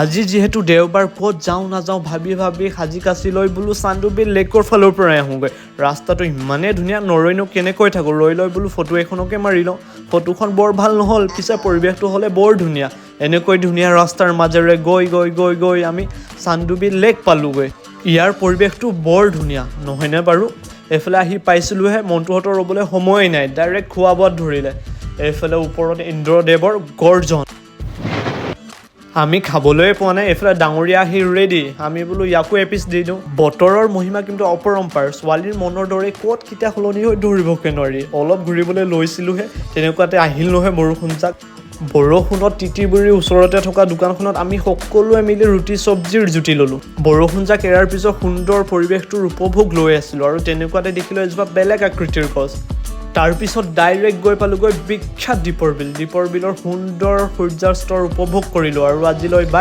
আজি যেহেতু দেওবাৰ ক'ত যাওঁ নাযাওঁ ভাবি ভাবি সাজি কাচি লৈ বোলো চান্দুবি লেকৰ ফালৰ পৰাই আহোঁগৈ। ৰাস্তাটো ইমানেই ধুনীয়া, নৰৈনো কেনেকৈ থাকোঁ, ৰৈ লৈ বোলো ফটো এখনকে মাৰি লওঁ। ফটোখন বৰ ভাল নহ'ল, পিছে পৰিৱেশটো হ'লে বৰ ধুনীয়া। এনেকৈ ধুনীয়া ৰাস্তাৰ মাজেৰে গৈ গৈ গৈ গৈ আমি চান্দুবি লেক পালোঁগৈ। ইয়াৰ পৰিৱেশটো বৰ ধুনীয়া নহয়নে বাৰু? এইফালে আহি পাইছিলোঁহে, মন্টুহঁতৰ ৰ'বলৈ সময়েই নাই, ডাইৰেক্ট খোৱা বোৱাত ধৰিলে। এইফালে ওপৰত ইন্দ্ৰদেৱৰ গৰ্জন, আমি খাবলৈয়ে পোৱা নাই। এইফালে ডাঙৰীয়া আহি ৰেডি, আমি বোলো ইয়াকো এপিচ দি দিওঁ। বতৰৰ মহিমা কিন্তু অপৰম্পাৰ, ছোৱালীৰ মনৰ দৰে ক'ত কেতিয়া সলনি হৈ ধৰিবকে নোৱাৰি। অলপ ঘূৰিবলৈ লৈছিলোঁহে, তেনেকুৱাতে আহিল নহয় বৰষুণজাক। বৰষুণত তিতি বুৰি ওচৰতে থকা দোকানখনত আমি সকলোৱে মিলি ৰুটি চব্জিৰ জুতি ল'লোঁ। বৰষুণজাক এৰাৰ পিছত সুন্দৰ পৰিৱেশটোৰ উপভোগ লৈ আছিলোঁ আৰু তেনেকুৱাতে দেখিলোঁ এজোপা বেলেগ আকৃতিৰ গছ। তাৰপিছত ডাইৰেক্ট গৈ পালোঁগৈ বিখ্যাত দীপৰ বিল। দীপৰ বিলৰ সুন্দৰ সূৰ্যাস্তৰ উপভোগ কৰিলোঁ আৰু আজিলৈ